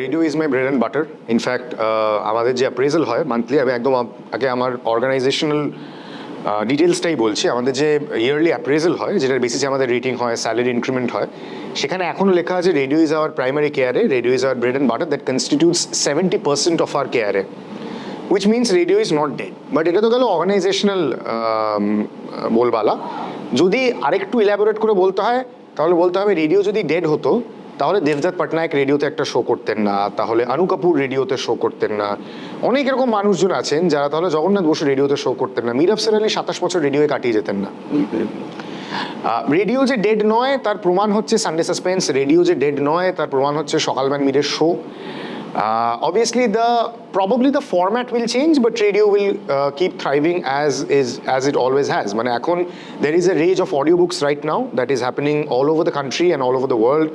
Radio is my bread and butter. In fact আমাদের যে appraisal হয় মান্থলি, আমি একদম আগে আমার অর্গানাইজেশনাল ডিটেলসটাই বলছি। আমাদের যে ইয়ারলি অ্যাপ্রেজাল হয়, যেটার বেসিসে আমাদের রেটিং হয়, স্যালারি ইনক্রিমেন্ট হয়, সেখানে এখনও লেখা আছে রেডিও ইজ আওয়ার প্রাইমারি কেয়ারে, radio is our bread and butter that constitutes 70% of our কেয়ারে, which means radio is not dead. But এটা তো গেল অর্গানাইজেশনাল বলবালা। যদি আরেকটু ইলাবোরেট করে বলতে হয় তাহলে বলতে হবে রেডিও যদি ডেড হতো তাহলে দেবদত্ত পটনায়ক রেডিওতে একটা শো করতেন না, তাহলে অনু কাপুর রেডিওতে শো করতেন না, অনেক এরকম মানুষজন আছেন যারা, তাহলে জগন্নাথ বসু রেডিওতে শো করতেন না, মীর আফসার আলী 27 বছর রেডিওয়ে কাটিয়ে যেতেন না। রেডিও যে ডেড নয় তার প্রমাণ হচ্ছে সানডে সাসপেন্স, রেডিও যে ডেড নয় তার প্রমাণ হচ্ছে সকালবেলা মীরের show. Obviously, probably the format will change, but radio will keep thriving as it always has. মানে এখন there is a rage of audiobooks right now that is happening all over the country and all over the world.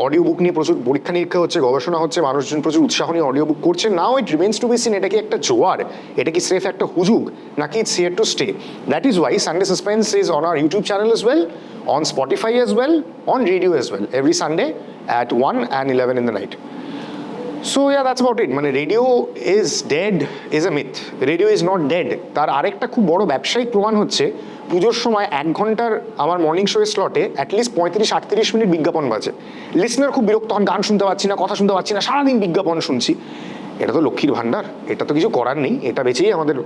Audio book নিয়ে প্রচুর পরীক্ষা নিরীক্ষা হচ্ছে, গবেষণা হচ্ছে, মানুষজন প্রচুর উৎসাহ নিয়ে অডিও বুক করছে। Now it remains to be seen, এটা কি একটা জোয়ার, এটা কি স্রেফ একটা হুজুগ, নাকি it's here to stay? That is Y Sunday suspense is on our YouTube channel as well, on Spotify as well, on radio as well, every Sunday at 1 and 11 in the night. So yeah, that's about it. মানে radio is dead is a myth, radio is not dead. তার আরেকটা খুব বড় ব্যবসায়িক প্রমাণ হচ্ছে পুজোর সময় 1 ঘন্টার আমার মর্নিং শোয়ের স্লটে অ্যাটলিস্ট 35-38 মিনিট বিজ্ঞাপন বাজে। লিসনার খুব বিরক্ত হন, গান শুনতে পাচ্ছি না, কথা শুনতে পাচ্ছি না, সারাদিন বিজ্ঞাপন শুনছি। এটা তো লক্ষ্মীর ভাণ্ডার, এটা তো কিছু করার নেই, এটা বেচেই আমাদের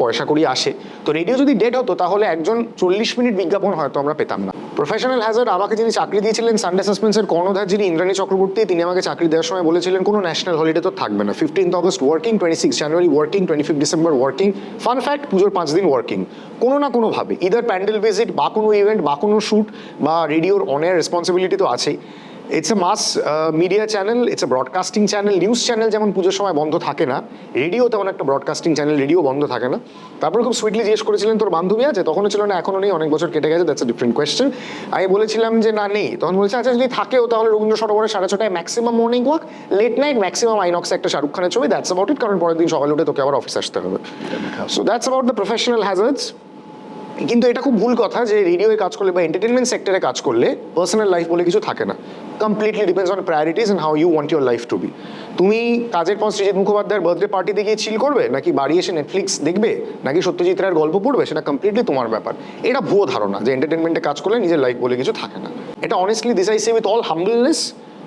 পয়সা করি আসে। তো রেডিও যদি ডেড হতো তাহলে একজন 40 মিনিট বিজ্ঞাপন হয়তো আমরা পেতাম না। প্রফেশনাল হ্যাজার্ড আমাকে যিনি চাকরি দিয়েছিলেন, সানডে সাসপেন্সের কর্ণধার যিনি ইন্দ্রাণী চক্রবর্তী, তিনি আমাকে চাকরি দেওয়ার সময় বলেছিলেন কোনো ন্যাশনাল হলিডে তো থাকবে না। 15th August working, 26 January working, 25 December working. Fun fact, পুজোর 5 দিন ওয়ার্কিং। কোনো না কোনোভাবে ইদার প্যান্ডেল ভিজিট বা কোনো ইভেন্ট বা কোনো শ্যুট বা রেডিওর অন এয়ার রেসপন্সিবিলিটি তো আছেই। It's a mass media channel, it's a broadcasting channel. News channel যেমন পুজোর সময় বন্ধ থাকে না, রেডিও তেমন একটা ব্রডকাস্টিং চ্যানেল, রেডিও বন্ধ থাকে না। তারপরে খুব সুইটলি জিজ্ঞেস করেছিলেন তোর বান্ধবী আছে? তখনও ছিল না, এখনও নেই, অনেক বছর কেটে গেছে, দ্যাটস এ ডিফারেন্ট কোয়েশ্চেন। আমি বলেছিলাম যে না নেই, তখন বলেছে আচ্ছা যদি থাকেও তাহলে রবীন্দ্র সরোবরে 6:30 maximum morning walk, late night maximum আইনক্সে একটা শাহরুখ খানের ছবি, দ্যাটস অ্যাবাউট ইট। কারণ পরের দিন সকালে উঠে তোকে আবার অফিস আসতে হবে। So that's about the professional hazards. কিন্তু এটা খুব ভুল কথা যে রেডিওয়ে কাজ করলে বা এন্টারটেনমেন্ট সেক্টরে কাজ করলে পার্সোনাল লাইফ বলে কিছু থাকে না। Completely depends on priorities and how you want your life to be. তুমি কাজের পর সৃজিত মুখোপাধ্যায়ের বার্থডে পার্টিতে গিয়ে চিল করবে, নাকি বাড়ি এসে নেটফ্লিক্স দেখবে, নাকি সত্যজিৎ রায়ের গল্প পড়বে, সেটা কমপ্লিটলি তোমার ব্যাপার। এটা ভুয়ো ধারণা যে এন্টারটেনমেন্টে কাজ করলে নিজের লাইফ বলে কিছু থাকে না। এটা honestly this I say with all humbleness,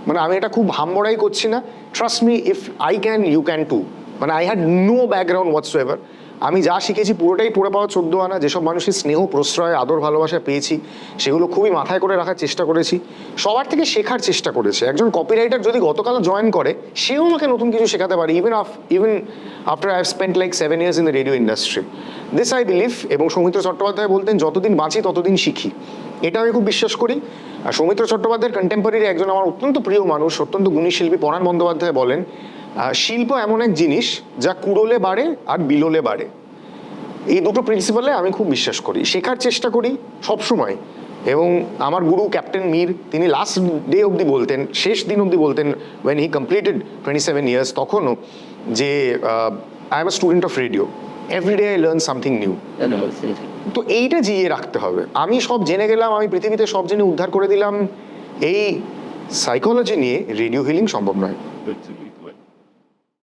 মানে আমি এটা খুব হামবড়াই করছি না। Trust me, if I can you can too. মানে I had no background whatsoever. আমি যা শিখেছি পুরোটাই পড়ে পাওয়া 14 আনা। যেসব মানুষের স্নেহ, প্রশ্রয়, আদর, ভালোবাসা পেয়েছি সেগুলো খুবই মাথায় করে রাখার চেষ্টা করেছি, সবার থেকে শেখার চেষ্টা করেছি। একজন কপিরাইটার যদি গতকাল জয়েন করে, সেও আমাকে নতুন কিছু শেখাতে পারে, even after I have spent like 7 years in the radio industry. This I believe. এবং সৌমিত্র চট্টোপাধ্যায় বলতেন যতদিন বাঁচি ততদিন শিখি, এটা আমি খুব বিশ্বাস করি। আর সৌমিত্র চট্টোপাধ্যায়ের কন্টেম্পোরারি একজন আমার অত্যন্ত প্রিয় মানুষ, অত্যন্ত গুণী শিল্পী পরাণ বন্দ্যোপাধ্যায় বলেন শিল্প এমন এক জিনিস যা কুড়োলে বাড়ে আর বিলোলে বাড়ে। এই দুটো প্রিন্সিপালে আমি খুব বিশ্বাস করি, শেখার চেষ্টা করি সবসময়। এবং আমার গুরু ক্যাপ্টেন মীর, তিনি লাস্ট ডে অবধি বলতেন, শেষ দিন অবধি বলতেন, ওয়েন হি কমপ্লিটেড 27 years, তখনও যে I am a student of radio, every day I learn something new. তো এইটা জিয়ে রাখতে হবে। আমি সব জেনে গেলাম, আমি পৃথিবীতে সব জেনে উদ্ধার করে দিলাম, এই সাইকোলজি নিয়ে রেডিও হিলিং সম্ভব নয়।